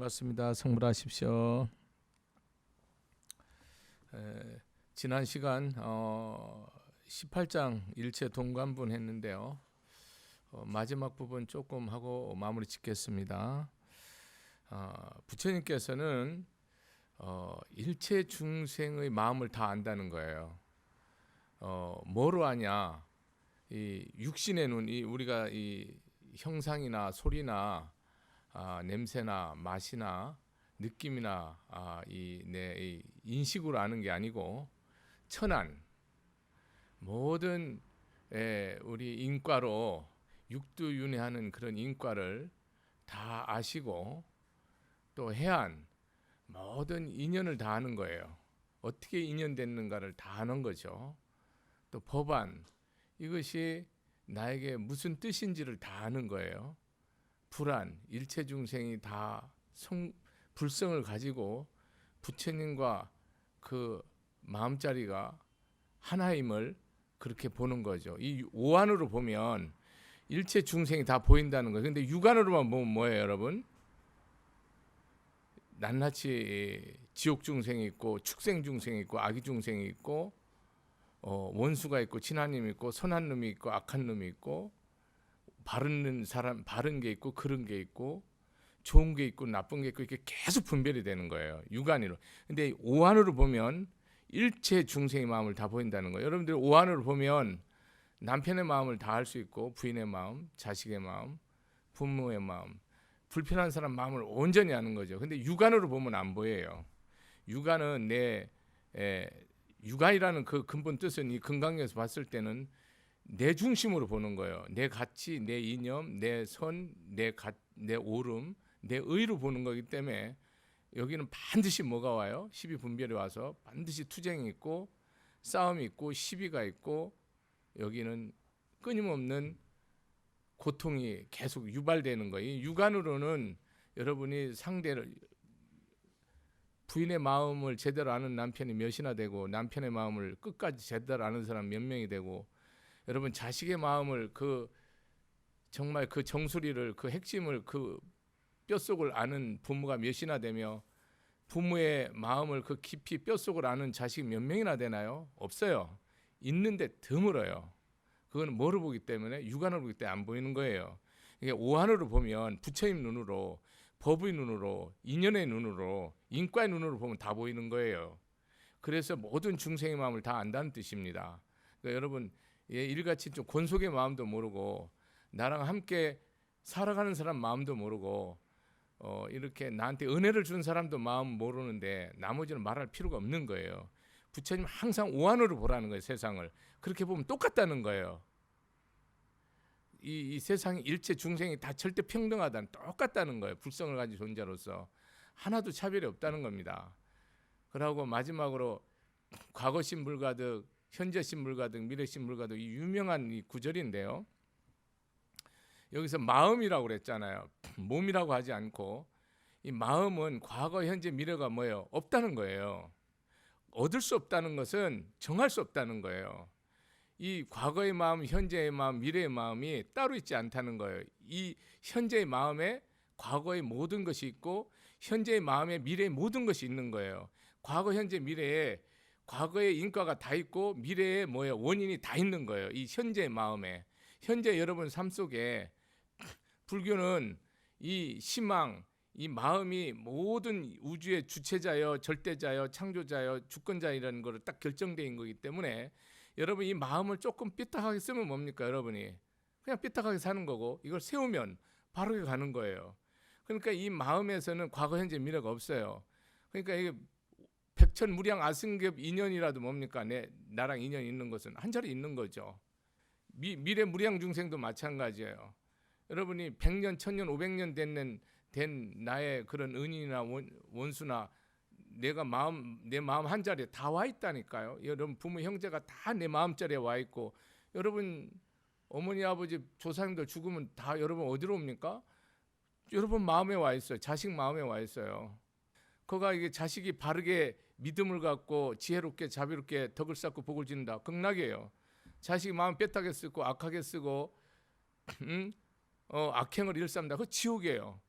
반갑습니다. 성불하십시오. 지난 시간 18장 일체 동관분 했는데요. 마지막 부분 조금 하고 마무리 짓겠습니다. 부처님께서는 일체 중생의 마음을 다 안다는 거예요. 뭐로 아냐? 이 육신의 눈, 우리가 이 형상이나 소리나 냄새나 맛이나 느낌이나 내 인식으로 아는 게 아니고 천안 모든 우리 인과로 육두윤회하는 그런 인과를 다 아시고 또 해안 모든 인연을 다 아는 거예요. 어떻게 인연됐는가를 다 아는 거죠. 또 법안 이것이 나에게 무슨 뜻인지를 다 아는 거예요. 불안, 일체 중생이 다 불성을 가지고 부처님과 그 마음자리가 하나임을 그렇게 보는 거죠. 이 오안으로 보면 일체 중생이 다 보인다는 거예요. 근데 육안으로만 보면 뭐예요, 여러분? 낱낱이 지옥 중생이 있고 축생 중생이 있고 악의 중생이 있고 원수가 있고 친한 놈이 있고 선한 놈이 있고 악한 놈이 있고 바른 사람 바른 게 있고 그런 게 있고 좋은 게 있고 나쁜 게 있고 이렇게 계속 분별이 되는 거예요. 육안으로. 근데 오안으로 보면 일체 중생의 마음을 다 보인다는 거예요. 여러분들 오안으로 보면 남편의 마음을 다 알 수 있고 부인의 마음, 자식의 마음, 부모의 마음, 불편한 사람 마음을 온전히 아는 거죠. 근데 육안으로 보면 안 보여요. 육안은 육안이라는 그 근본 뜻은 이 금강경에서 봤을 때는 내 중심으로 보는 거예요. 내 가치, 내 이념, 내 선, 내 옳음, 내 의로 보는 거기 때문에 여기는 반드시 뭐가 와요? 시비 분별이 와서 반드시 투쟁이 있고 싸움이 있고 시비가 있고 여기는 끊임없는 고통이 계속 유발되는 거예요. 육안으로는 여러분이 상대를 부인의 마음을 제대로 아는 남편이 몇이나 되고 남편의 마음을 끝까지 제대로 아는 사람 몇 명이 되고 여러분 자식의 마음을 정말 그 정수리를 그 핵심을 그 뼛속을 아는 부모가 몇이나 되며 부모의 마음을 그 깊이 뼛속을 아는 자식이 몇 명이나 되나요? 없어요. 있는데 드물어요. 그건 뭐로 보기 때문에 육안으로 보기 때문에 안 보이는 거예요. 이게 오안으로 보면 부처님 눈으로 법의 눈으로 인연의 눈으로 인과의 눈으로 보면 다 보이는 거예요. 그래서 모든 중생의 마음을 다 안다는 뜻입니다. 그러니까 여러분 일같이 좀 권속의 마음도 모르고 나랑 함께 살아가는 사람 마음도 모르고 이렇게 나한테 은혜를 준 사람도 마음 모르는데 나머지는 말할 필요가 없는 거예요. 부처님 항상 오안으로 보라는 거예요. 세상을 그렇게 보면 똑같다는 거예요. 이 세상이 일체 중생이 다 절대 평등하다는 똑같다는 거예요. 불성을 가진 존재로서 하나도 차별이 없다는 겁니다. 그러고 마지막으로 과거신 불가득 현재신 불가득 미래신 불가득 이 유명한 이 구절인데요. 여기서 마음이라고 그랬잖아요. 몸이라고 하지 않고 이 마음은 과거 현재 미래가 뭐예요? 없다는 거예요. 얻을 수 없다는 것은 정할 수 없다는 거예요. 이 과거의 마음, 현재의 마음, 미래의 마음이 따로 있지 않다는 거예요. 이 현재의 마음에 과거의 모든 것이 있고 현재의 마음에 미래의 모든 것이 있는 거예요. 과거, 현재, 미래에 과거의 인과가 다 있고 미래의 원인이 다 있는 거예요. 이 현재의 마음에. 현재 여러분 삶 속에 불교는 이 희망, 이 마음이 모든 우주의 주체자여, 절대자여, 창조자여, 주권자이라는 거를 딱 결정되어 있는 거기 때문에 여러분 이 마음을 조금 삐딱하게 쓰면 뭡니까 여러분이? 그냥 삐딱하게 사는 거고 이걸 세우면 바르게 가는 거예요. 그러니까 이 마음에서는 과거, 현재, 미래가 없어요. 그러니까 이게 백천무량 아승급 인연이라도 뭡니까? 나랑 인연이 있는 것은 한 자리 있는 거죠. 미래 무량 중생도 마찬가지예요. 여러분이 100년, 1000년, 500년 된 나의 그런 은인이나 원수나 내 마음 한 자리에 다 와 있다니까요. 여러분 부모 형제가 다 내 마음자리에 와 있고 여러분 어머니 아버지 조상님들 죽으면 다 여러분 어디로 옵니까? 여러분 마음에 와 있어요. 자식 마음에 와 있어요. 그가 이게 자식이 바르게 믿음을 갖고 지혜롭게 자비롭게 덕을 쌓고 복을 짓는다. 극락이에요. 자식이 마음 뼈타게 쓰고 악하게 쓰고 악행을 일삼다. 그 지옥이에요.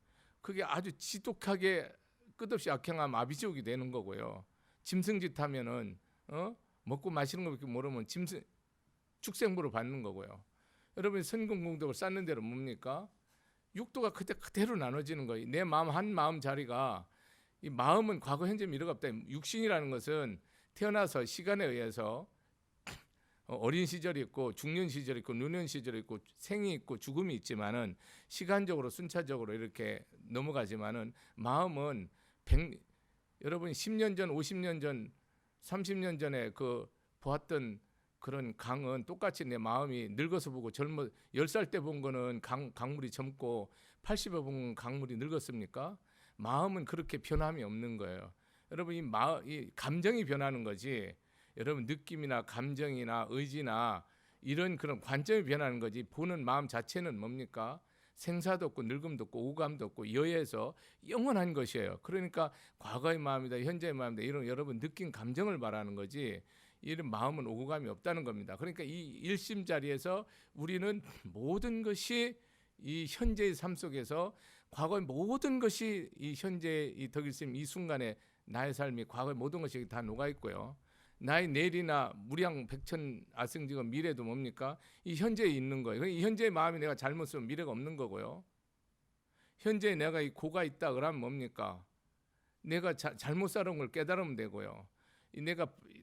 그게 아주 지독하게 끝없이 악행하면 아비지옥이 되는 거고요. 짐승짓 하면은 먹고 마시는 것밖에 모르면 축생부를 받는 거고요. 여러분이 선근공덕을 쌓는 대로 뭡니까? 육도가 그대로 나눠지는 거예요. 내 마음 한 마음 자리가, 이 마음은 과거 현재 미래가 없다. 육신이라는 것은 태어나서 시간에 의해서 어린 시절이 있고 중년 시절이 있고 노년 시절이 있고 생이 있고 죽음이 있지만은 시간적으로 순차적으로 이렇게 넘어가지만은 마음은 여러분이 10년 전, 50년 전, 30년 전에 그 보았던 그런 강은 똑같이 내 마음이 늙어서 보고 10살 때 본 거는 강물이 젊고 80에 본 강물이 늙었습니까? 마음은 그렇게 변함이 없는 거예요. 여러분 이 감정이 변하는 거지. 여러분 느낌이나 감정이나 의지나 이런 그런 관점이 변하는 거지. 보는 마음 자체는 뭡니까? 생사도 없고 늙음도 없고 오감도 없고 여해서 영원한 것이에요. 그러니까 과거의 마음이다, 현재의 마음이다 이런 여러분 느낀 감정을 말하는 거지. 이런 마음은 오감이 없다는 겁니다. 그러니까 이 일심 자리에서 우리는 모든 것이 이 현재의 삶 속에서 과거의 모든 것이 이 현재 이 덕일심 이 순간에 나의 삶이 과거의 모든 것이 다 녹아 있고요. 나의 내일이나 무량 백천 아승지가 미래도 뭡니까? 이 현재에 있는 거예요. 이 현재의 마음이 내가 잘못 쓰면 미래가 없는 거고요. 현재에 내가 이 고가 있다 그러면 뭡니까? 내가 잘못 살아온 걸 깨달으면 되고요.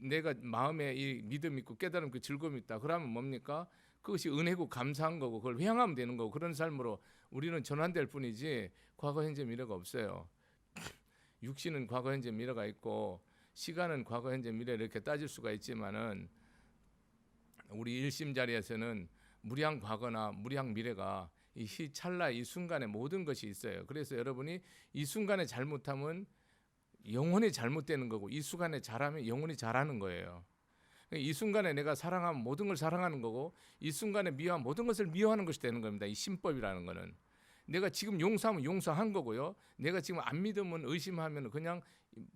내가 마음에 이 믿음 있고 깨달음 그 즐거움이 있다. 그러면 뭡니까? 그것이 은혜고 감사한 거고 그걸 회항하면 되는 거고 그런 삶으로 우리는 전환될 뿐이지 과거 현재 미래가 없어요. 육신은 과거 현재 미래가 있고 시간은 과거 현재 미래 이렇게 따질 수가 있지만은 우리 일심 자리에서는 무량 과거나 무량 미래가 이 찰나 이 순간에 모든 것이 있어요. 그래서 여러분이 이 순간에 잘못하면 영원히 잘못되는 거고 이 순간에 잘하면 영원히 잘하는 거예요. 이 순간에 내가 사랑하면 모든 걸 사랑하는 거고 이 순간에 미워하면 모든 것을 미워하는 것이 되는 겁니다. 이 신법이라는 거는 내가 지금 용서하면 용서한 거고요. 내가 지금 안 믿으면 의심하면 그냥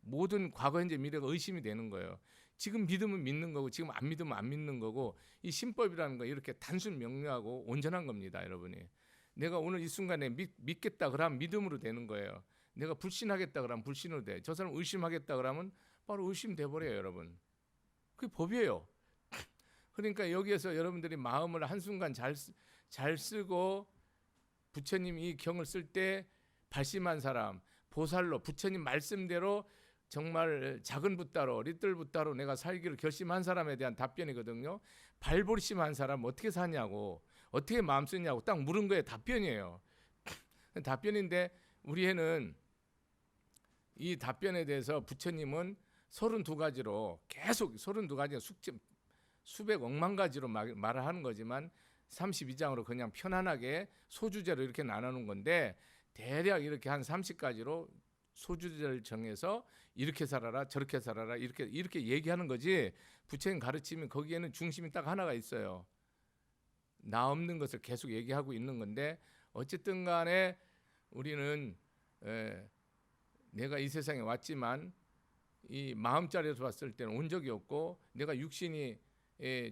모든 과거 현재 미래가 의심이 되는 거예요. 지금 믿으면 믿는 거고 지금 안 믿으면 안 믿는 거고 이 신법이라는 거 이렇게 단순 명료하고 온전한 겁니다. 여러분이 내가 오늘 이 순간에 믿겠다 그러면 믿음으로 되는 거예요. 내가 불신하겠다 그러면 불신으로 돼. 저 사람 의심하겠다 그러면 바로 의심돼 버려요. 여러분 그게 법이에요. 그러니까 여기에서 여러분들이 마음을 한순간 잘 쓰고 부처님이 이 경을 쓸 때 발심한 사람 보살로 부처님 말씀대로 정말 작은 붓다로 리틀 붓다로 내가 살기를 결심한 사람에 대한 답변이거든요. 발볼심한 사람 어떻게 사냐고 어떻게 마음 쓰냐고 딱 물은 거에 답변이에요. 답변인데 우리 애는 이 답변에 대해서 부처님은 32가지로 계속 32가지 수백 억만 가지로 말을 하는 거지만 32장으로 그냥 편안하게 소주제로 이렇게 나누는 건데 대략 이렇게 한 30가지로 소주제를 정해서 이렇게 살아라 저렇게 살아라 이렇게 얘기하는 거지. 부처님 가르치면 거기에는 중심이 딱 하나가 있어요. 나 없는 것을 계속 얘기하고 있는 건데 어쨌든 간에 우리는 내가 이 세상에 왔지만 이 마음자리에서 봤을 때는 온 적이 없고 내가 육신이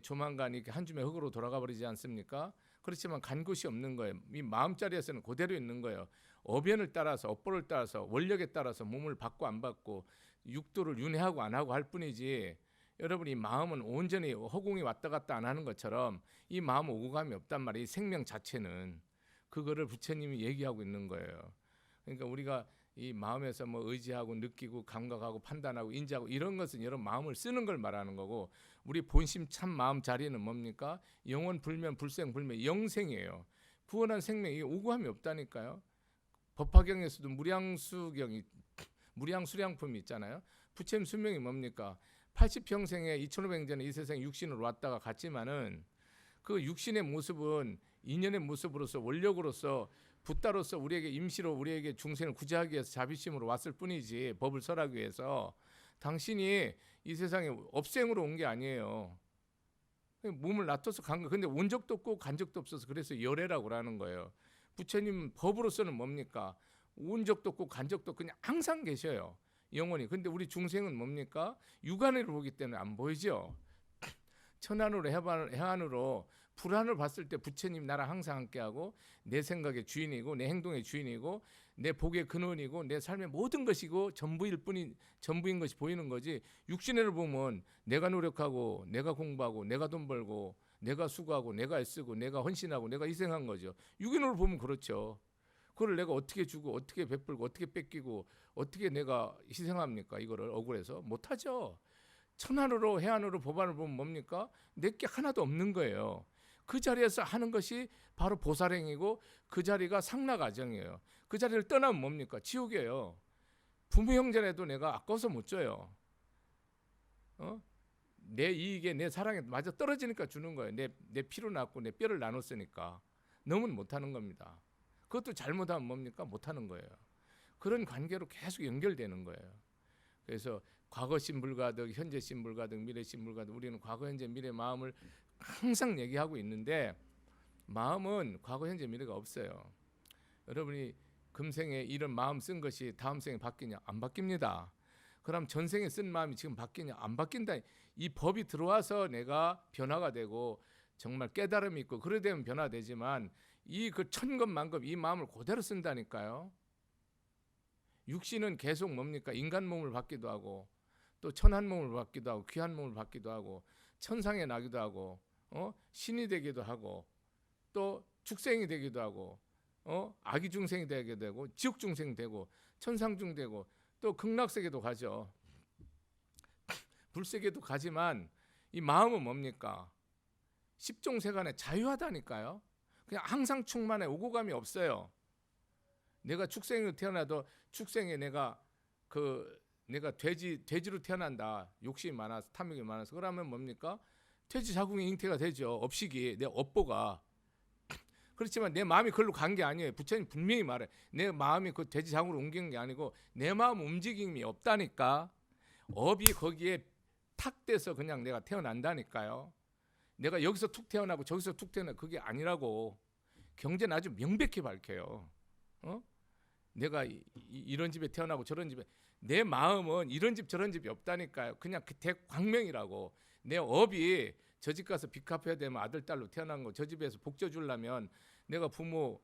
조만간 이렇게 한 줌의 흙으로 돌아가 버리지 않습니까? 그렇지만 간 곳이 없는 거예요. 이 마음자리에서는 그대로 있는 거예요. 어변을 따라서 업보를 따라서 원력에 따라서 몸을 받고 안 받고 육도를 윤회하고 안 하고 할 뿐이지 여러분이 마음은 온전히 허공이 왔다 갔다 안 하는 것처럼 이 마음은 오고 감이 없단 말이에요. 이 생명 자체는 그거를 부처님이 얘기하고 있는 거예요. 그러니까 우리가 이 마음에서 뭐 의지하고 느끼고 감각하고 판단하고 인지하고 이런 것은 여러분 마음을 쓰는 걸 말하는 거고 우리 본심 참 마음 자리는 뭡니까? 영원 불면 불생 불멸 영생이에요. 구원한 생명이 오구함이 없다니까요. 법화경에서도 무량수량품이 있잖아요. 부처님 수명이 뭡니까? 80평생에 2500년에 이 세상에 육신으로 왔다가 갔지만은 그 육신의 모습은 인연의 모습으로서 원력으로서 붓다로서 우리에게 임시로 우리에게 중생을 구제하기 위해서 자비심으로 왔을 뿐이지 법을 설하기 위해서 당신이 이 세상에 업생으로 온 게 아니에요. 몸을 놔둬서 간 거. 근데 온 적도 없고 간 적도 없어서 그래서 열애라고 하는 거예요. 부처님 법으로서는 뭡니까? 온 적도 없고 간 적도 없고 그냥 항상 계셔요. 영원히. 근데 우리 중생은 뭡니까? 육안으로 보기 때문에 안 보이죠. 천안으로 해안으로 불안을 봤을 때 부처님 나랑 항상 함께하고 내 생각의 주인이고 내 행동의 주인이고 내 복의 근원이고 내 삶의 모든 것이고 전부인 것이 보이는 거지. 육신을 보면 내가 노력하고 내가 공부하고 내가 돈 벌고 내가 수고하고 내가 애쓰고 내가 헌신하고 내가 희생한 거죠. 육인으로 보면 그렇죠. 그걸 내가 어떻게 주고 어떻게 베풀고 어떻게 뺏기고 어떻게 내가 희생합니까? 이거를 억울해서 못하죠. 천안으로 해안으로 법안을 보면 뭡니까? 내게 하나도 없는 거예요. 그 자리에서 하는 것이 바로 보살행이고 그 자리가 상락아정이에요. 그 자리를 떠나면 뭡니까? 지옥이에요. 부모 형제라도 내가 아까워서 못 줘요. 내 이익에 내 사랑에 맞아 떨어지니까 주는 거예요. 내 피로 낳고 내 뼈를 나눴으니까. 너무 못하는 겁니다. 그것도 잘못하면 뭡니까? 못하는 거예요. 그런 관계로 계속 연결되는 거예요. 그래서 과거 신불가득, 현재 신불가득, 미래 신불가득. 우리는 과거, 현재, 미래 마음을 항상 얘기하고 있는데 마음은 과거, 현재, 미래가 없어요. 여러분이 금생에 이런 마음 쓴 것이 다음 생에 바뀌냐? 안 바뀝니다. 그럼 전생에 쓴 마음이 지금 바뀌냐? 안 바뀐다. 이 법이 들어와서 내가 변화가 되고 정말 깨달음이 있고 그래 되면 변화되지만 이 그 천급 만급 이 마음을 그대로 쓴다니까요. 육신은 계속 뭡니까? 인간 몸을 받기도 하고 또 천한 몸을 받기도 하고 귀한 몸을 받기도 하고 천상에 나기도 하고 신이 되기도 하고 또 축생이 되기도 하고 아기 중생이 되게 되고 지옥 중생 되고 천상중 되고 또 극락세계도 가죠. 불세계도 가지만 이 마음은 뭡니까? 십종세간에 자유하다니까요. 그냥 항상 충만해. 오고감이 없어요. 내가 축생으로 태어나도 축생에 내가 돼지로 태어난다. 욕심이 많아서 탐욕이 많아서 그러면 뭡니까? 돼지 자궁이 잉태가 되죠. 업식이 내 업보가. 그렇지만 내 마음이 그걸로 간 게 아니에요. 부처님 분명히 말해. 내 마음이 그 돼지 자궁으로 옮긴 게 아니고 내 마음 움직임이 없다니까. 업이 거기에 탁 돼서 그냥 내가 태어난다니까요. 내가 여기서 툭 태어나고 저기서 툭 태어나 그게 아니라고. 경제는 아주 명백히 밝혀요. 내가 이런 집에 태어나고 저런 집에 내 마음은 이런 집 저런 집이 없다니까요. 그냥 그 대광명이라고. 내 업이 저 집 가서 빚 갚아야 되면 아들 딸로 태어난 거 저 집에서 복져 주려면 내가 부모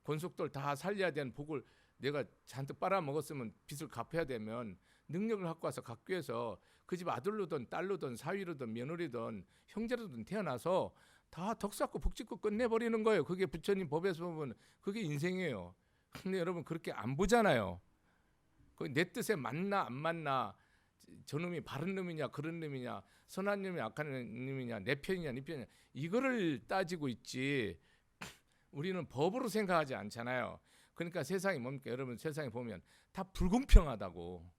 권속들 다 살려야 되는 복을 내가 잔뜩 빨아먹었으면 빚을 갚아야 되면 능력을 갖고 와서 갖기 위해서 그 집 아들로든 딸로든 사위로든 며느리든 형제로든 태어나서 다 덕쌓고 복짓고 끝내버리는 거예요. 그게 부처님 법에서 보면 그게 인생이에요. 근데 여러분 그렇게 안 보잖아요. 내 뜻에 맞나 안 맞나 저놈이 바른 놈이냐 그런 놈이냐 선한 놈이 악한 놈이냐 내 편이냐 네 편이냐 이거를 따지고 있지 우리는 법으로 생각하지 않잖아요. 그러니까 세상이 뭡니까? 여러분 세상에 보면 다 불공평하다고.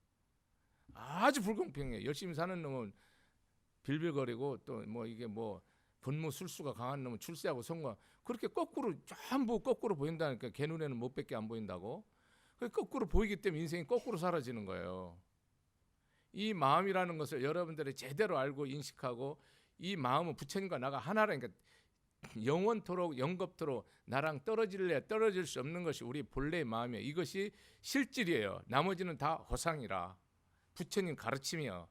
아주 불공평해. 열심히 사는 놈은 빌빌거리고 또 뭐 이게 뭐 분무술수가 강한 놈은 출세하고 성공 그렇게 거꾸로 전부 거꾸로 보인다니까. 개 눈에는 못밖에 안 보인다고. 거꾸로 보이기 때문에 인생이 거꾸로 사라지는 거예요. 이 마음이라는 것을 여러분들이 제대로 알고 인식하고 이 마음은 부처님과 나가 하나라니까. 영원토록 영겁토록 나랑 떨어질 수 없는 것이 우리 본래의 마음이에요. 이것이 실질이에요. 나머지는 다 허상이라. 부처님 가르침이요.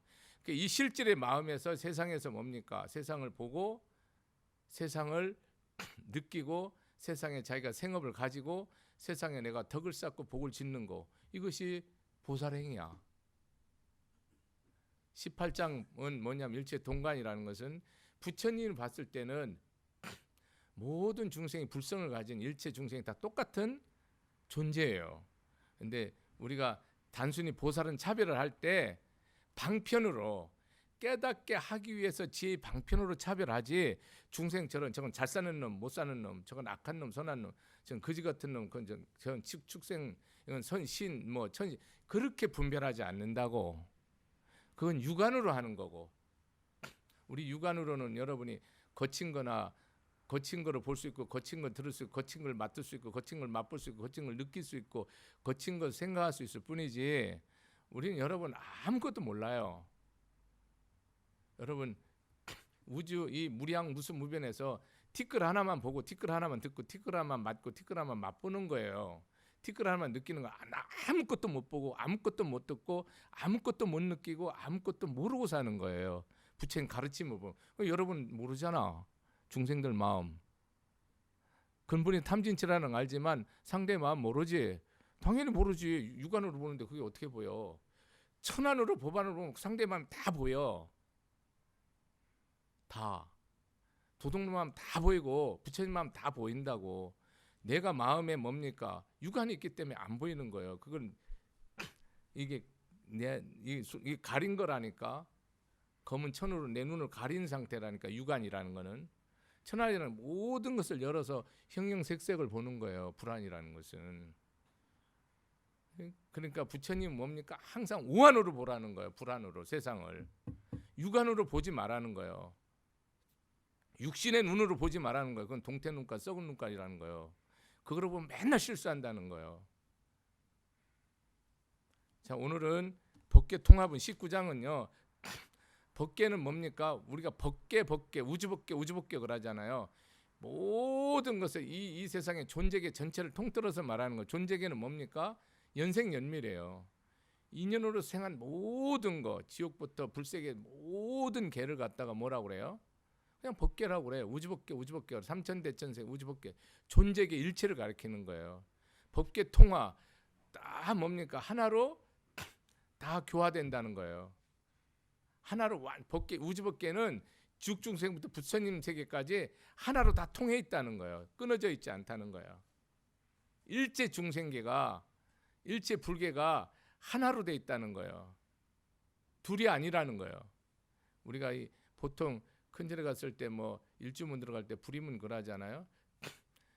이 실질의 마음에서 세상에서 뭡니까? 세상을 보고 세상을 느끼고 세상에 자기가 생업을 가지고 세상에 내가 덕을 쌓고 복을 짓는 거 이것이 보살행이야. 18장은 뭐냐면 일체 동관이라는 것은 부처님을 봤을 때는 모든 중생이 불성을 가진 일체 중생이 다 똑같은 존재예요. 근데 우리가 단순히 보살은 차별을 할 때 방편으로 깨닫게 하기 위해서 지혜의 방편으로 차별하지 중생처럼 저건 잘 사는 놈, 못 사는 놈, 저건 악한 놈, 선한 놈, 저건 거지 같은 놈, 저건 축생, 이건 선신, 뭐 천신 그렇게 분별하지 않는다고. 그건 육안으로 하는 거고 우리 육안으로는 여러분이 거친 거를 볼 수 있고 거친 걸 들을 수 있고 거친 걸 맡을 수 있고 거친 걸 맛볼 수 있고 거친 걸 느낄 수 있고 거친 걸 생각할 수 있을 뿐이지 우리는 여러분 아무것도 몰라요. 여러분 우주 이 무량 무슨 무변에서 티끌 하나만 보고 티끌 하나만 듣고 티끌 하나만 맡고 티끌 하나만 맛보는 거예요. 티끌 하나만 느끼는 거 아무것도 못 보고 아무것도 못 듣고 아무것도 못 느끼고 아무것도 모르고 사는 거예요. 부처님 가르침을 보면 여러분 모르잖아. 중생들 마음. 근본이 탐진치라는 걸 알지만 상대의 마음 모르지. 당연히 모르지. 육안으로 보는데 그게 어떻게 보여. 천안으로 법안으로 보면 상대의 마음 다 보여. 다. 도둑놈 마음 다 보이고 부처님 마음 다 보인다고. 내가 마음에 뭡니까? 육안이 있기 때문에 안 보이는 거예요. 그건 이게 이게 가린 거라니까. 검은 천으로 내 눈을 가린 상태라니까. 육안이라는 거는 천안이라는 모든 것을 열어서 형형색색을 보는 거예요. 불안이라는 것은. 그러니까 부처님 뭡니까? 항상 우안으로 보라는 거예요. 불안으로 세상을. 육안으로 보지 말라는 거예요. 육신의 눈으로 보지 말라는 거예요. 그건 동태눈깔, 썩은 눈깔이라는 거예요. 그거로 보면 맨날 실수한다는 거예요. 자, 오늘은 법계 통합은 19장은요. 법계는 뭡니까? 우리가 법계, 우주법계 그러잖아요. 모든 것을 이 세상의 존재계 전체를 통틀어서 말하는 거예요. 존재계는 뭡니까? 연생연밀해요. 인연으로 생한 모든 거, 지옥부터 불세계 모든 계를 갖다가 뭐라고 그래요? 그냥 법계라고 그래요. 우주법계, 삼천대천세 우주법계. 존재계 일체를 가리키는 거예요. 법계 통화 다 뭡니까? 하나로 다 교화된다는 거예요. 하나로 법계, 우주법계는 지옥중생부터 부처님 세계까지 하나로 다 통해 있다는 거예요. 끊어져 있지 않다는 거예요. 일체 중생계가, 일체 불계가 하나로 돼 있다는 거예요. 둘이 아니라는 거예요. 우리가 보통 큰절에 갔을 때 뭐 일주문 들어갈 때 불임은 그러잖아요.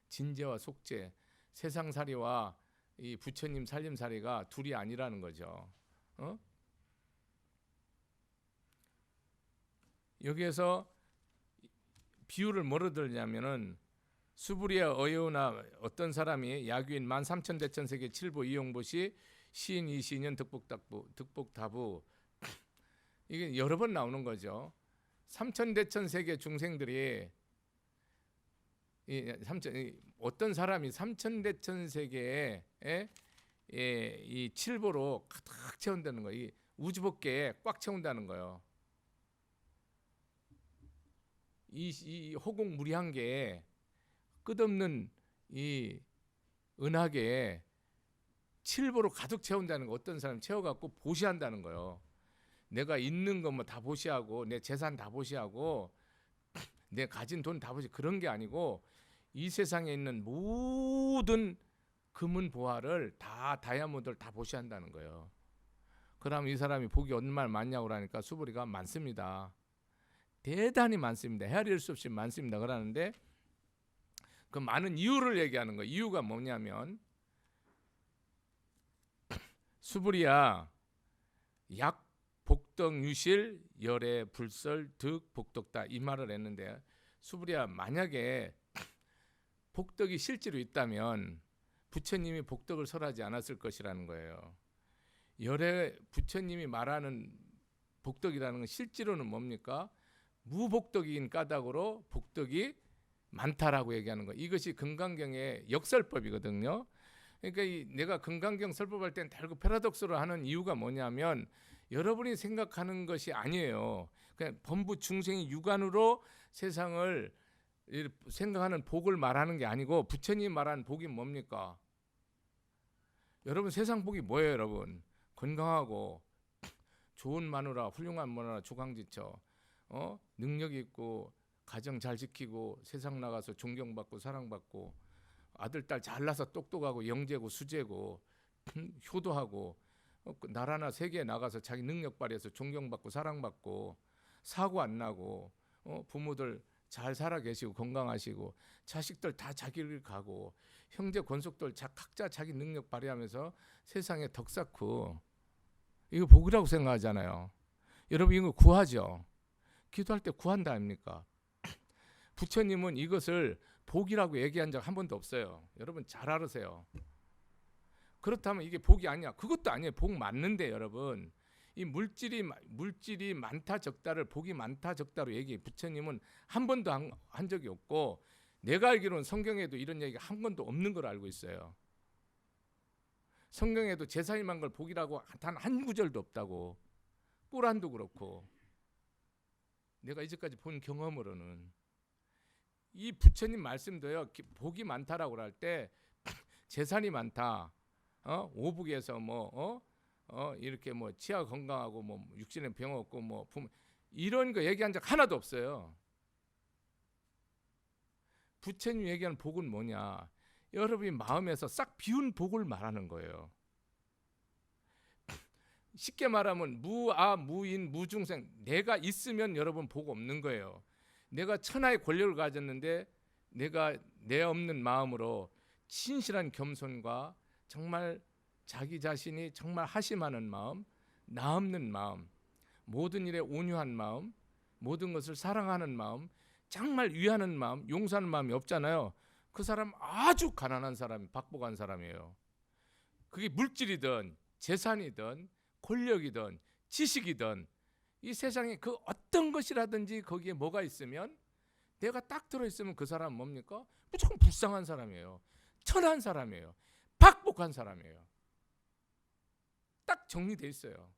진재와 속재, 세상살이와 이 부처님 살림살이가 둘이 아니라는 거죠. 여기에서 비유를 뭐로 들냐면은 수부리아 어여우나 어떤 사람이 야규인 13,000대천세계 7보 이용보시 시인 이시년 득복다부 이게 여러 번 나오는 거죠. 3,000대천세계 중생들이 어떤 사람이 3,000대천세계에 이 7보로 가득 채운다는 거예요. 이 우주법계에 꽉 채운다는 거예요. 이 호공무리한 끝없는 이 은하계에 7보로 가득 채운다는 거. 어떤 사람 채워갖고 보시한다는 거예요. 내가 있는 거 뭐 다 보시하고 내 재산 다 보시하고 내 가진 돈 다 보시, 그런 게 아니고 이 세상에 있는 모든 금은 보화를 다 다이아몬드를 다 보시한다는 거예요. 그럼 이 사람이 복이 얼마나 많냐고 그러니까 수부리가 많습니다. 대단히 많습니다. 헤아릴 수 없이 많습니다. 그러는데 그 많은 이유를 얘기하는 거예요. 이유가 뭐냐면 수부리야 약 복덕 유실 열애 불설 득 복덕다 이 말을 했는데 수부리야 만약에 복덕이 실제로 있다면 부처님이 복덕을 설하지 않았을 것이라는 거예요. 열애 부처님이 말하는 복덕이라는 건 실제로는 뭡니까? 무복덕인 까닭으로 복덕이 많다라고 얘기하는 거예요. 이것이 금강경의 역설법이거든요. 그러니까 내가 금강경 설법할 때는 달고 패러독스로 하는 이유가 뭐냐면 여러분이 생각하는 것이 아니에요. 그냥 범부 중생이 육안으로 세상을 생각하는 복을 말하는 게 아니고 부처님 말하는 복이 뭡니까? 여러분 세상 복이 뭐예요, 여러분? 건강하고 좋은 마누라, 훌륭한 마누라, 조강지처, 능력 있고 가정 잘 지키고 세상 나가서 존경받고 사랑받고 아들 딸 잘나서 똑똑하고 영재고 수재고 효도하고 나라나 세계에 나가서 자기 능력 발휘해서 존경받고 사랑받고 사고 안 나고 부모들 잘 살아 계시고 건강하시고 자식들 다 자기 길 가고 형제 권속들 각자 자기 능력 발휘하면서 세상에 덕 쌓고 이거 복이라고 생각하잖아요. 여러분 이거 구하죠. 기도할 때 구한다 아닙니까? 부처님은 이것을 복이라고 얘기한 적 한 번도 없어요. 여러분 잘 알으세요. 그렇다면 이게 복이 아니야. 그것도 아니에요. 복 맞는데 여러분. 이 물질이 많다 적다를 복이 많다 적다로 얘기해. 부처님은 한 번도 한 적이 없고 내가 알기로는 성경에도 이런 얘기가 한 번도 없는 걸 알고 있어요. 성경에도 제사 임한 걸 복이라고 단 한 구절도 없다고. 꾸란도 그렇고. 내가 이제까지 본 경험으로는. 이 부처님 말씀도요. 복이 많다라고 할 때 재산이 많다. 오북에서 이렇게 뭐 치아 건강하고 뭐 육신에 병 없고 뭐 이런 거 얘기한 적 하나도 없어요. 부처님 얘기하는 복은 뭐냐? 여러분이 마음에서 싹 비운 복을 말하는 거예요. 쉽게 말하면 무아 무인 무중생, 내가 있으면 여러분 복 없는 거예요. 내가 천하의 권력을 가졌는데 내가 내 없는 마음으로 진실한 겸손과 정말 자기 자신이 정말 하심하는 마음, 나 없는 마음, 모든 일에 온유한 마음, 모든 것을 사랑하는 마음, 정말 위하는 마음, 용서하는 마음이 없잖아요. 그 사람 아주 가난한 사람이, 박복한 사람이에요. 그게 물질이든 재산이든 권력이든 지식이든 이 세상에 그 어떤 것이라든지 거기에 뭐가 있으면, 내가 딱 들어있으면 그 사람은 뭡니까? 무조건 불쌍한 사람이에요. 천한 사람이에요. 박복한 사람이에요. 딱 정리돼 있어요.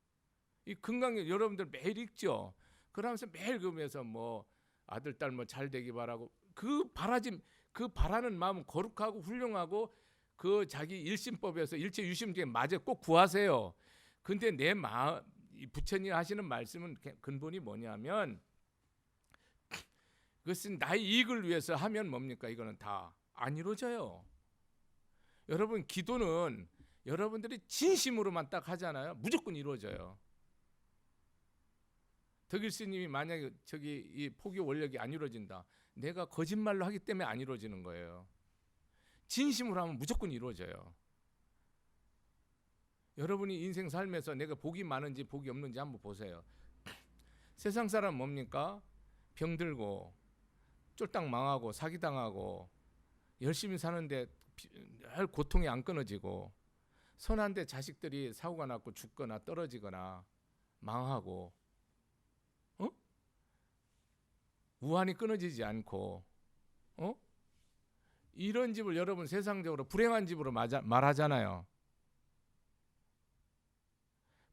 이 금강경 여러분들 매일 읽죠. 그러면서 매일 그러면서 뭐 아들 딸 뭐 잘 되기 바라고, 그 바라는 마음은 거룩하고 훌륭하고 그 자기 일심법에서 일체 유심중에 맞아 꼭 구하세요. 근데 내 마음, 부처님 하시는 말씀은 근본이 뭐냐면, 그것은 나의 이익을 위해서 하면 뭡니까? 이거는 다 안 이루어져요. 여러분 기도는 여러분들이 진심으로만 딱 하잖아요. 무조건 이루어져요. 덕일 스님이 만약에 이 포교 원력이 안 이루어진다, 내가 거짓말로 하기 때문에 안 이루어지는 거예요. 진심으로 하면 무조건 이루어져요. 여러분이 인생 삶에서 내가 복이 많은지 복이 없는지 한번 보세요. 세상 사람 뭡니까? 병들고 쫄딱 망하고 사기당하고 열심히 사는데 고통이 안 끊어지고, 선한데 자식들이 사고가 났고 죽거나 떨어지거나 망하고, 우환이 끊어지지 않고, 이런 집을 여러분 세상적으로 불행한 집으로 말하잖아요.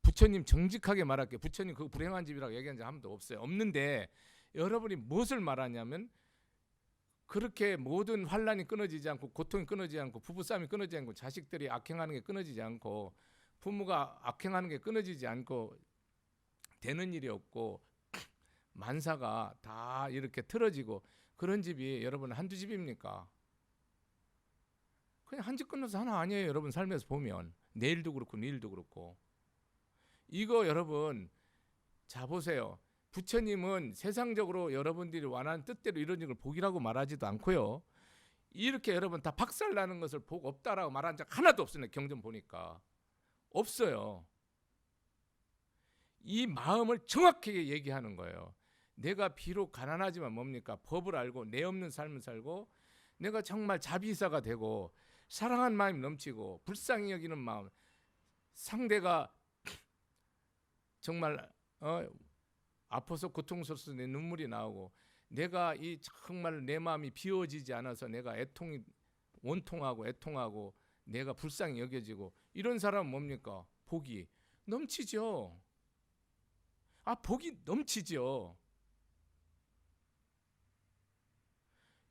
부처님 정직하게 말할게요. 부처님 그 불행한 집이라고 얘기한 적 한 번도 없어요. 없는데 여러분이 무엇을 말하냐면, 그렇게 모든 환란이 끊어지지 않고 고통이 끊어지지 않고 부부싸움이 끊어지지 않고 자식들이 악행하는 게 끊어지지 않고 부모가 악행하는 게 끊어지지 않고 되는 일이 없고 만사가 다 이렇게 틀어지고, 그런 집이 여러분 한두 집입니까? 그냥 한 집 끊어서 하나 아니에요. 여러분 삶에서 보면 내일도 그렇고 내일도 그렇고. 이거 여러분 자 보세요. 부처님은 세상적으로 여러분들이 원하는 뜻대로 이루어진 걸 복이라고 말하지도 않고요. 이렇게 여러분 다 박살나는 것을 복 없다라고 말한 적 하나도 없어요. 경전 보니까 없어요. 이 마음을 정확하게 얘기하는 거예요. 내가 비록 가난하지만 뭡니까? 법을 알고 내 없는 삶을 살고, 내가 정말 자비사가 되고 사랑하는 마음이 넘치고 불쌍히 여기는 마음, 상대가 정말 아파서 고통스러워서 내 눈물이 나오고, 내가 이 정말 내 마음이 비워지지 않아서 내가 원통하고 애통하고 내가 불쌍히 여겨지고, 이런 사람은 뭡니까? 복이 넘치죠. 복이 넘치죠.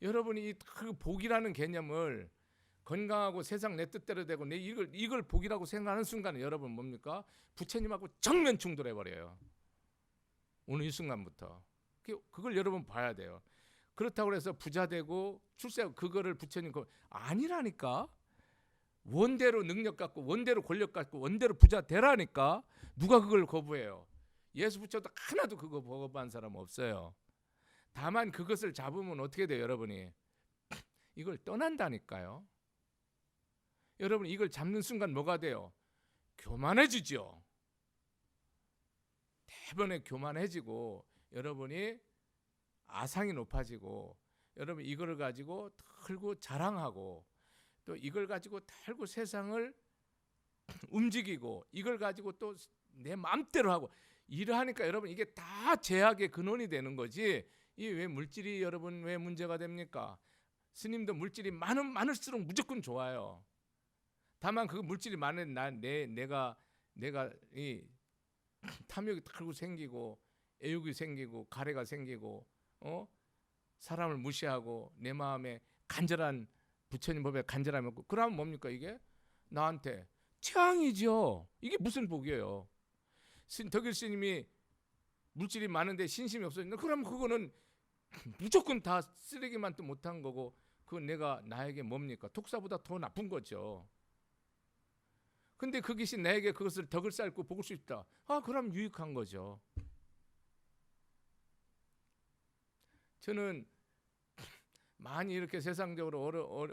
여러분이 그 복이라는 개념을 건강하고 세상 내 뜻대로 되고 내 이걸 복이라고 생각하는 순간에 여러분 뭡니까? 부처님하고 정면 충돌해 버려요. 오늘 이 순간부터 그걸 여러분 봐야 돼요. 그렇다고 해서 부자 되고 출세하고 그거를 부처님 아니라니까. 원대로 능력 갖고 원대로 권력 갖고 원대로 부자 되라니까. 누가 그걸 거부해요? 예수 부처도 하나도 그거 거부한 사람 없어요. 다만 그것을 잡으면 어떻게 돼요, 여러분이? 이걸 떠난다니까요. 여러분 이걸 잡는 순간 뭐가 돼요? 교만해지죠. 대번에 교만해지고 여러분이 아상이 높아지고, 여러분 이걸 가지고 털고 자랑하고, 또 이걸 가지고 털고 세상을 움직이고, 이걸 가지고 또 내 마음대로 하고, 이러하니까 여러분 이게 다 제약의 근원이 되는 거지. 이 왜 물질이 여러분 왜 문제가 됩니까? 스님도 물질이 많을수록 무조건 좋아요. 다만 그 물질이 많은 내가 이 탐욕이 털고 생기고 애욕이 생기고 가래가 생기고 사람을 무시하고 내 마음에 간절한 부처님 법에 간절함이 없고, 그러면 뭡니까? 이게 나한테 재앙이죠. 이게 무슨 복이에요? 덕일 스님이 물질이 많은데 신심이 없어진다. 그럼 그거는 무조건 다 쓰레기만 또 못한 거고, 그건 내가 나에게 뭡니까? 독사보다 더 나쁜 거죠. 근데 그 귀신 나에게 그것을 덕을 쌓고 복을 수 있다. 그럼 유익한 거죠. 저는 많이 이렇게 세상적으로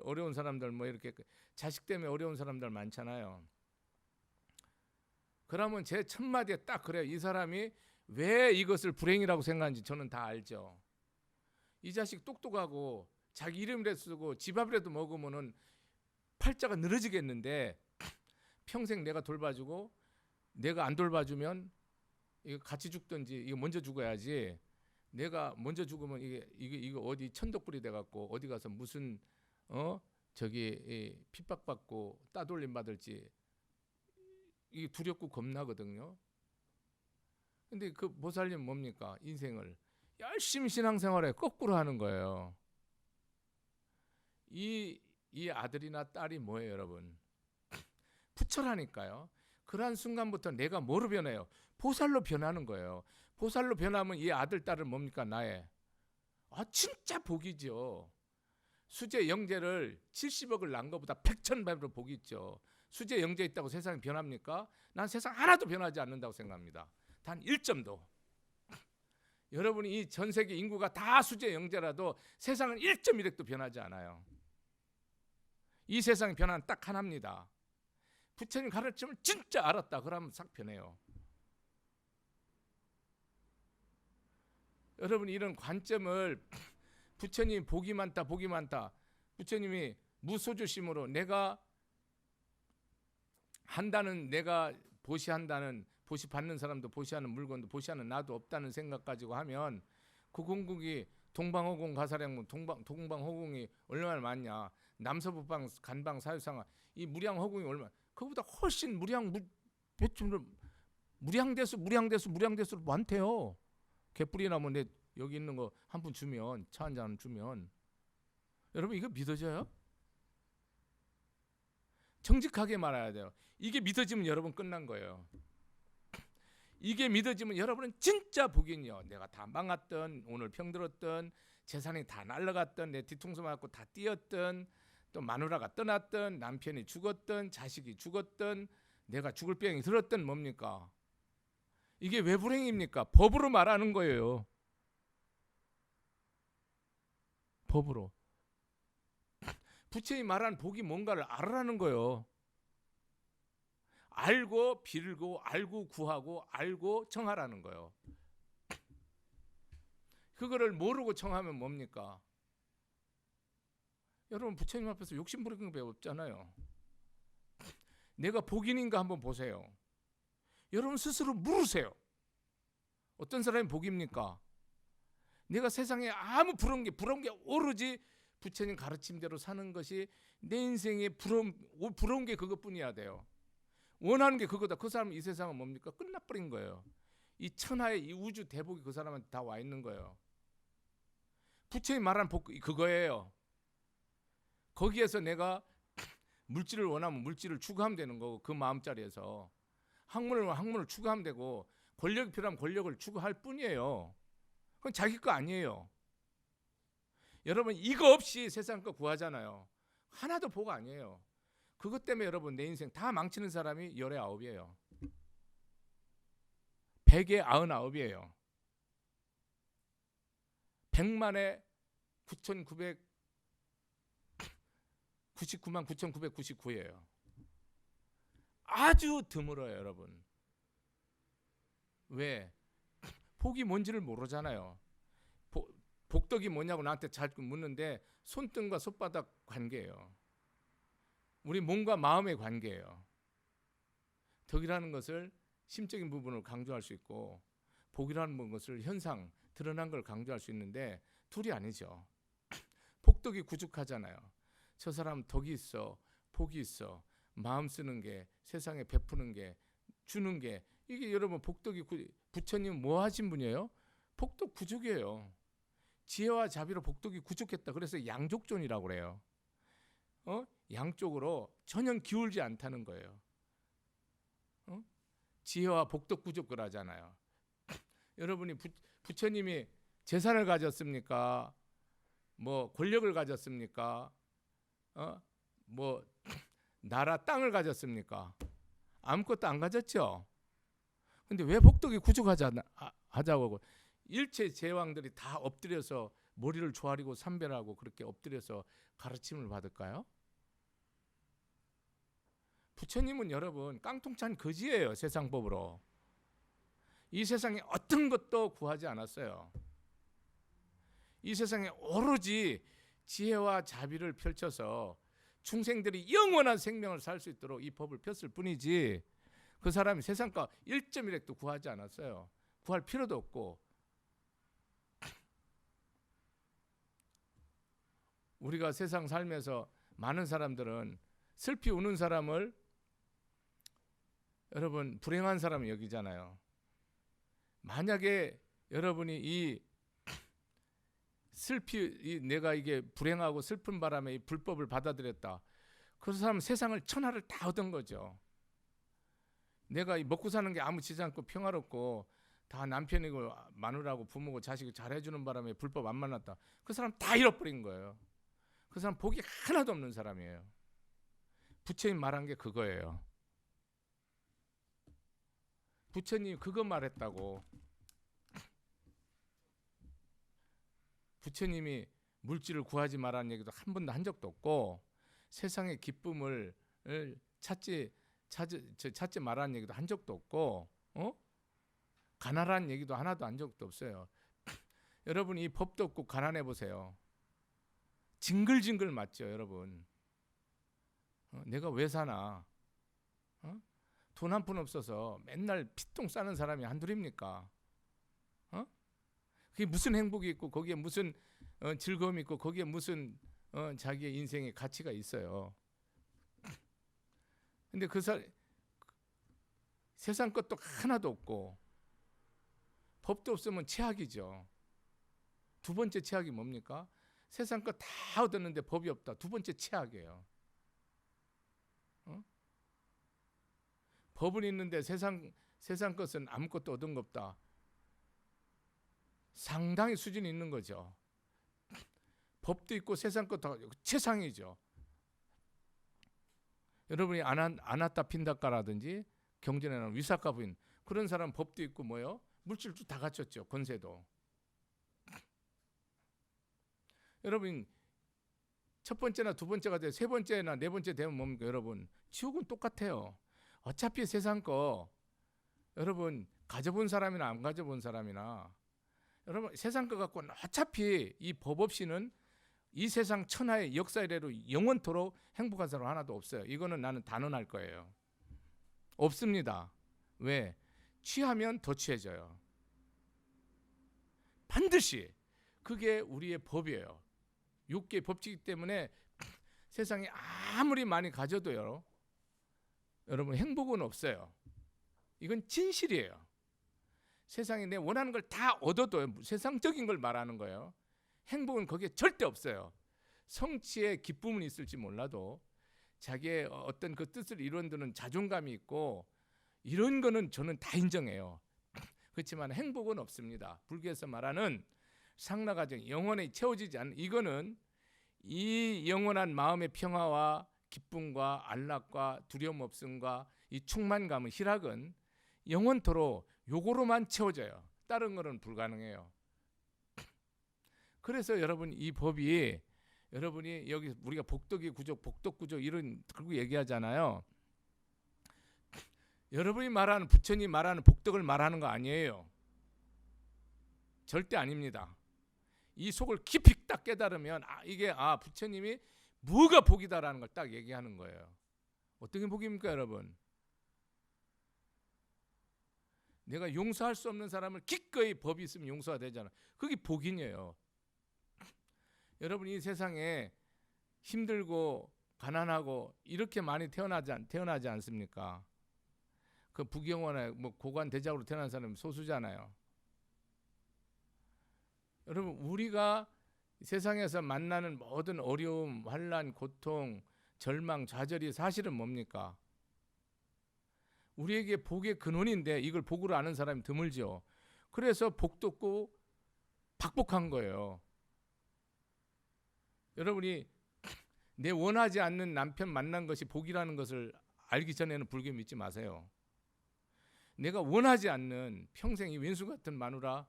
어려운 사람들, 뭐 이렇게 자식 때문에 어려운 사람들 많잖아요. 그러면 제 첫 마디에 딱 그래요. 이 사람이 왜 이것을 불행이라고 생각하는지 저는 다 알죠. 이 자식 똑똑하고 자기 이름이라도 쓰고 집 앞이라도 먹으면은 팔자가 늘어지겠는데, 평생 내가 돌봐주고 내가 안 돌봐주면 이거 같이 죽든지, 이거 먼저 죽어야지. 내가 먼저 죽으면 이게 어디 천덕불이 돼갖고 어디 가서 무슨 저기 핍박받고 따돌림 받을지 이게 두렵고 겁나거든요. 근데 그 보살님 뭡니까? 인생을 열심히 신앙생활에 거꾸로 하는 거예요. 이 아들이나 딸이 뭐예요, 여러분? 부처라니까요. 그러한 순간부터 내가 뭐로 변해요? 보살로 변하는 거예요. 보살로 변하면 이 아들, 딸은 뭡니까? 나의 진짜 복이죠. 수제 영재를 70억을 낳은 것보다 100,000배로 복이 있죠. 수제 영재 있다고 세상이 변합니까? 난 세상 하나도 변하지 않는다고 생각합니다. 단 1점도. 여러분이 이 전 세계 인구가 다 수제 영재라도 세상은 1.1핵도 변하지 않아요. 이 세상이 변화는 딱 하나입니다. 부처님 가르침을 진짜 알았다 그러면 싹 변해요. 여러분, 이런 관점을 부처님이 복이 많다 복이 많다, 부처님이 무소주심으로 내가 한다는, 내가 보시한다는, 보시 받는 사람도 보시하는 물건도 보시하는 나도 없다는 생각 가지고 하면 그 궁극이 동방허공 가사량문, 동방허공이 얼마나 많냐, 남서북방 간방 사유상하, 이 무량허공이 얼마나, 그거보다 훨씬 무량대수 많대요. 개뿔이 나면 내 여기 있는 거 한 푼 주면, 차 한 잔 주면, 여러분 이거 믿어져요? 정직하게 말해야 돼요. 이게 믿어지면 여러분 끝난 거예요. 이게 믿어지면 여러분은 진짜 복이요. 내가 다 망했던, 오늘 병들었던, 재산이 다 날라갔던, 내 뒤통수 맞고 다 뛰었던, 또 마누라가 떠났던, 남편이 죽었던, 자식이 죽었던, 내가 죽을 병이 들었던, 뭡니까? 이게 왜 불행입니까? 법으로 말하는 거예요. 법으로. 부처님이 말하는 복이 뭔가를 알아라는 거예요. 알고 빌고, 알고 구하고, 알고 청하라는 거예요. 그거를 모르고 청하면 뭡니까? 여러분, 부처님 앞에서 욕심 부리는 게 없잖아요. 내가 복인인가 한번 보세요. 여러분 스스로 물으세요. 어떤 사람이 복입니까? 내가 세상에 아무 부러운 게 오로지 부처님 가르침대로 사는 것이 내 인생에 부러운 게 그것뿐이야 돼요. 원하는 게 그거다. 그 사람은 이 세상은 뭡니까? 끝나버린 거예요. 이 천하의 이 우주 대복이 그 사람한테 다 와 있는 거예요. 부처님 말하는 복 그거예요. 거기에서 내가 물질을 원하면 물질을 추구하면 되는 거고, 그 마음자리에서 학문을 원하면 학문을 추구하면 되고, 권력이 필요하면 권력을 추구할 뿐이에요. 그건 자기 거 아니에요. 여러분 이거 없이 세상 거 구하잖아요. 하나도 복 아니에요. 그것 때문에 여러분 내 인생 다 망치는 사람이 열의 9이에요. 100에 99이에요. 100만에 9,999만 9,999예요. 아주 드물어요, 여러분. 왜? 복이 뭔지를 모르잖아요. 복덕이 뭐냐고 나한테 자꾸 묻는데 손등과 손바닥 관계예요. 우리 몸과 마음의 관계예요. 덕이라는 것을 심적인 부분을 강조할 수 있고, 복이라는 것을 현상, 드러난 걸 강조할 수 있는데 둘이 아니죠. 복덕이 구죽하잖아요. 저 사람 덕이 있어, 복이 있어, 마음 쓰는 게, 세상에 베푸는 게, 주는 게, 이게 여러분 복덕이 부처님 뭐 하신 분이에요? 복덕 구죽이에요. 지혜와 자비로 복덕이 구축했다. 그래서 양족존이라고 그래요. 양쪽으로 전혀 기울지 않다는 거예요. 지혜와 복덕 구축을 하잖아요. 여러분이 부처님이 재산을 가졌습니까? 뭐 권력을 가졌습니까? 뭐 나라 땅을 가졌습니까? 아무것도 안 가졌죠. 근데 왜 복덕이 구축하자고 하고 일체 제왕들이 다 엎드려서 머리를 조아리고 삼별하고 그렇게 엎드려서 가르침을 받을까요? 부처님은 여러분 깡통찬 거지예요. 세상법으로. 이 세상에 어떤 것도 구하지 않았어요. 이 세상에 오로지 지혜와 자비를 펼쳐서 중생들이 영원한 생명을 살 수 있도록 이 법을 폈을 뿐이지 그 사람이 세상과 1.1핵도 구하지 않았어요. 구할 필요도 없고. 우리가 세상 살면서 많은 사람들은 슬피 우는 사람을 여러분 불행한 사람을 여기잖아요. 만약에 여러분이 내가 이게 불행하고 슬픈 바람에 이 불법을 받아들였다. 그 사람은 세상을 천하를 다 얻은 거죠. 내가 먹고 사는 게 아무렇지 않고 평화롭고 다 남편이고 마누라고 부모고 자식이 잘해주는 바람에 불법 안 만났다. 그 사람 다 잃어버린 거예요. 그 사람 복이 하나도 없는 사람이에요. 부처님 말한 게 그거예요. 부처님 그거 말했다고. 부처님이 물질을 구하지 말라는 얘기도 한 번도 한 적도 없고 세상의 기쁨을 찾지 말라는 얘기도 한 적도 없고 가난한 얘기도 하나도 한 적도 없어요. 여러분 이 법도 없고 가난해 보세요. 징글징글 맞죠 여러분. 내가 왜 사나. 돈 한 푼 없어서 맨날 피똥 싸는 사람이 한둘입니까? 그게 무슨 행복이 있고 거기에 무슨 즐거움이 있고 거기에 무슨 자기의 인생의 가치가 있어요. 근데 세상 것도 하나도 없고 법도 없으면 최악이죠. 두 번째 최악이 뭡니까? 세상 것 다 얻었는데 법이 없다. 두 번째 최악이에요. 법은 있는데 세상 것은 아무것도 얻은 거 없다. 상당히 수준이 있는 거죠. 법도 있고 세상 것도 최상이죠. 여러분이 아나타핀다카라든지 경전에 나오는 위사카 부인 그런 사람 법도 있고 뭐요? 물질도 다 갖췄죠. 권세도. 여러분 첫 번째나 두 번째가 돼 세 번째나 네 번째 되면 뭡니까? 여러분 지옥은 똑같아요. 어차피 세상 거 여러분 가져본 사람이나 안 가져본 사람이나 여러분 세상 거 갖고는 어차피 이 법 없이는 이 세상 천하의 역사 이래로 영원토록 행복한 사람 하나도 없어요. 이거는 나는 단언할 거예요. 없습니다. 왜? 취하면 더 취해져요. 반드시 그게 우리의 법이에요. 6개의 법칙이기 때문에 세상에 아무리 많이 가져도요. 여러분 행복은 없어요. 이건 진실이에요. 세상에 내 원하는 걸 다 얻어도 세상적인 걸 말하는 거예요. 행복은 거기에 절대 없어요. 성취의 기쁨은 있을지 몰라도 자기의 어떤 그 뜻을 이루는 자존감이 있고 이런 거는 저는 다 인정해요. 그렇지만 행복은 없습니다. 불교에서 말하는 상라가정 영원히 채워지지 않는 이거는 이 영원한 마음의 평화와 기쁨과 안락과 두려움 없음과 이 충만감은 희락은 영원토록 요거로만 채워져요. 다른 거는 불가능해요. 그래서 여러분 이 법이 여러분이 여기 우리가 복덕이 구족, 복덕 구족 이런 그리고 얘기하잖아요. 여러분이 말하는 부처님 말하는 복덕을 말하는 거 아니에요. 절대 아닙니다. 이 속을 깊이 딱 깨달으면 이게 부처님이 뭐가 복이다라는 걸 딱 얘기하는 거예요. 어떻게 복입니까, 여러분? 내가 용서할 수 없는 사람을 기꺼이 법이 있으면 용서가 되잖아. 그게 복이에요. 여러분 이 세상에 힘들고 가난하고 이렇게 많이 태어나지 않습니까? 그 부경원에 뭐 고관 대작으로 태어난 사람은 소수잖아요. 여러분 우리가 세상에서 만나는 모든 어려움, 환난, 고통, 절망, 좌절이 사실은 뭡니까? 우리에게 복의 근원인데 이걸 복으로 아는 사람이 드물죠. 그래서 복도 없고 박복한 거예요. 여러분이 내 원하지 않는 남편 만난 것이 복이라는 것을 알기 전에는 불교 믿지 마세요. 내가 원하지 않는 평생 이 왼수 같은 마누라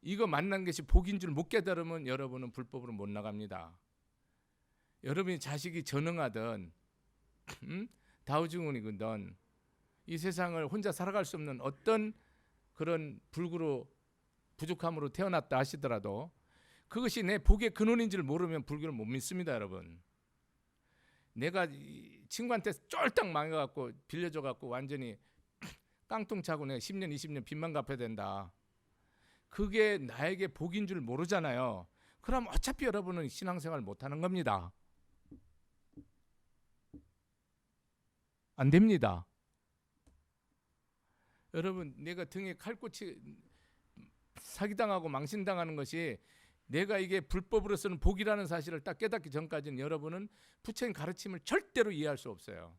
이거 만난 것이 복인 줄 못 깨달으면 여러분은 불법으로 못 나갑니다. 여러분이 자식이 전능하든 다우증원이든 이 세상을 혼자 살아갈 수 없는 어떤 그런 불구로 부족함으로 태어났다 하시더라도 그것이 내 복의 근원인 줄 모르면 불교를 못 믿습니다. 여러분. 내가 친구한테 쫄딱 망해갖고 빌려줘갖고 완전히 깡통 차고 내가 10년 20년 빚만 갚아야 된다. 그게 나에게 복인 줄 모르잖아요. 그럼 어차피 여러분은 신앙생활 못하는 겁니다. 안 됩니다. 여러분 내가 등에 칼꽂이 사기당하고 망신당하는 것이 내가 이게 불법으로서는 복이라는 사실을 딱 깨닫기 전까지는 여러분은 부처님 가르침을 절대로 이해할 수 없어요.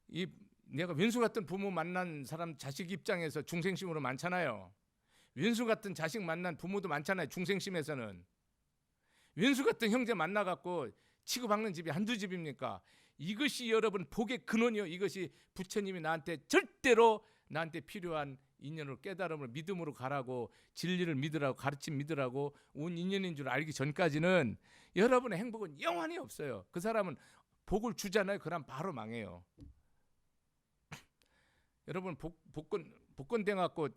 이 내가 왼수 같은 부모 만난 사람 자식 입장에서 중생심으로 많잖아요. 왼수 같은 자식 만난 부모도 많잖아요. 중생심에서는. 왼수 같은 형제 만나갖고 치고박는 집이 한두 집입니까? 이것이 여러분 복의 근원이요. 이것이 부처님이 나한테 절대로 나한테 필요한 인연으로 깨달음을 믿음으로 가라고 진리를 믿으라고 가르침 믿으라고 온 인연인 줄 알기 전까지는 여러분의 행복은 영원히 없어요. 그 사람은 복을 주잖아요. 그럼 바로 망해요. 여러분 복권 돼갖고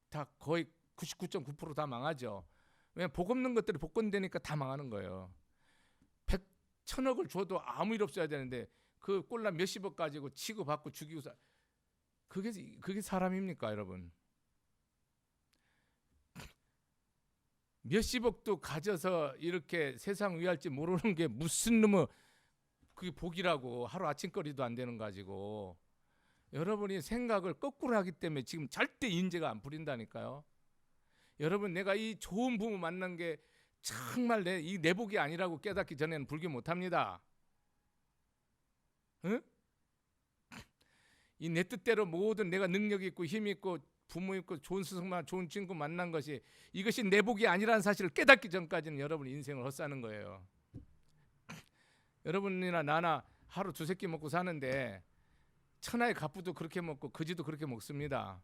다 거의 99.9% 다 망하죠. 왜냐면 복 없는 것들이 복권 되니까 다 망하는 거예요. 100,000억을 줘도 아무 일 없어야 되는데 그 꼴랑 몇십억 가지고 치고 받고 죽이고 그게 사람입니까 여러분? 몇십억도 가져서 이렇게 세상 위할지 모르는 게 무슨 놈의 그게 복이라고 하루아침거리도 안 되는 가지고 여러분이 생각을 거꾸로 하기 때문에 지금 절대 인재가 안 부린다니까요. 여러분 내가 이 좋은 부모 만난 게 정말 내 복이 아니라고 깨닫기 전에는 불교 못합니다. 응? 이 내 뜻대로 모든 내가 능력 있고 힘 있고 부모 있고 좋은 스승만 좋은 친구 만난 것이 이것이 내 복이 아니라는 사실을 깨닫기 전까지는 여러분 인생을 헛사는 거예요. 여러분이나 나나 하루 두세 끼 먹고 사는데 천하의 갑부도 그렇게 먹고 거지도 그렇게 먹습니다.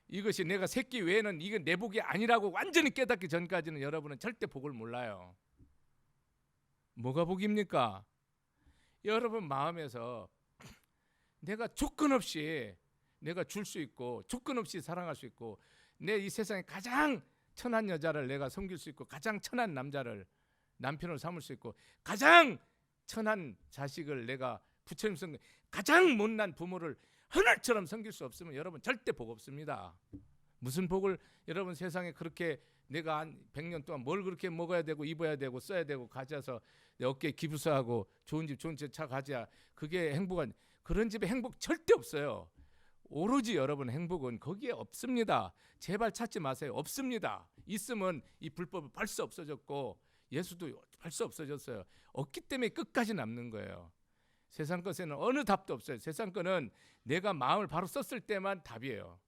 이것이 내가 세 끼 외에는 이게 내 복이 아니라고 완전히 깨닫기 전까지는 여러분은 절대 복을 몰라요. 뭐가 복입니까? 여러분 마음에서 내가 조건 없이 내가 줄 수 있고 조건 없이 사랑할 수 있고 내 이 세상에 가장 천한 여자를 내가 섬길 수 있고 가장 천한 남자를 남편으로 삼을 수 있고 가장 천한 자식을 내가 부처님 섬길 가장 못난 부모를 하늘처럼 섬길 수 없으면 여러분 절대 복 없습니다. 무슨 복을 여러분 세상에 그렇게 내가 한 100년 동안 뭘 그렇게 먹어야 되고 입어야 되고 써야 되고 가져서 내 어깨에 기부사하고 좋은 집 좋은 차 가져야 그게 행복한 그런 집에 행복 절대 없어요. 오로지 여러분 행복은 거기에 없습니다. 제발 찾지 마세요. 없습니다. 있으면 이 불법이 벌써 없어졌고 예수도 벌써 없어졌어요. 없기 때문에 끝까지 남는 거예요. 세상 것에는 어느 답도 없어요. 세상 거는 내가 마음을 바로 썼을 때만 답이에요.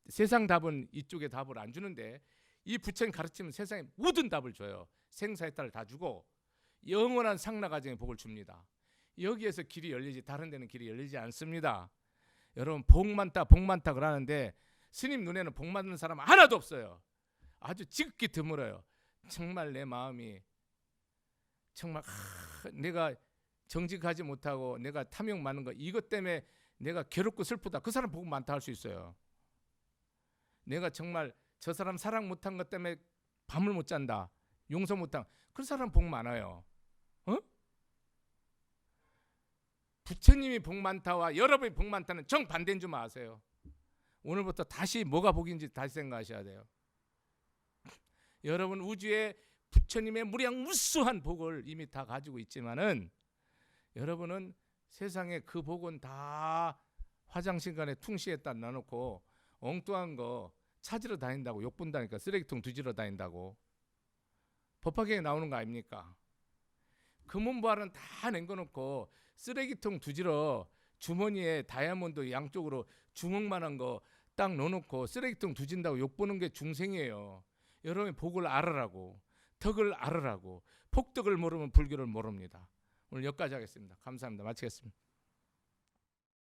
세상 답은 이쪽에 답을 안 주는데 이 부처님 가르치면 세상에 모든 답을 줘요. 생사해탈을 다 주고 영원한 상락가정의 복을 줍니다. 여기에서 길이 열리지 다른 데는 길이 열리지 않습니다. 여러분 복 많다 그러는데 스님 눈에는 복 많은 사람 하나도 없어요. 아주 지극히 드물어요. 정말 내 마음이 정말 내가 정직하지 못하고 내가 탐욕 많은 거 이것 때문에 내가 괴롭고 슬프다. 그 사람 복 많다 할 수 있어요. 내가 정말 저 사람 사랑 못한 것 때문에 밤을 못 잔다. 용서 못한 그 사람 복 많아요. 어? 부처님이 복 많다와 여러분이 복 많다는 정반대인 줄 아세요. 오늘부터 다시 뭐가 복인지 다시 생각하셔야 돼요. 여러분 우주에 부처님의 무량무수한 복을 이미 다 가지고 있지만은 여러분은 세상에 그 복은 다 화장실 간에 퉁시에다 놔놓고 엉뚱한 거 찾으러 다닌다고 욕 본다니까. 쓰레기통 뒤지러 다닌다고. 법화경에 나오는 거 아닙니까? 금은부활은 다 남겨놓고 쓰레기통 뒤지러 주머니에 다이아몬드 양쪽으로 주먹만한 거 딱 넣어놓고 쓰레기통 뒤진다고 욕 보는 게 중생이에요. 여러분이 복을 알으라고, 덕을 알으라고. 폭덕을 모르면 불교를 모릅니다. 오늘 여기까지 하겠습니다. 감사합니다. 마치겠습니다.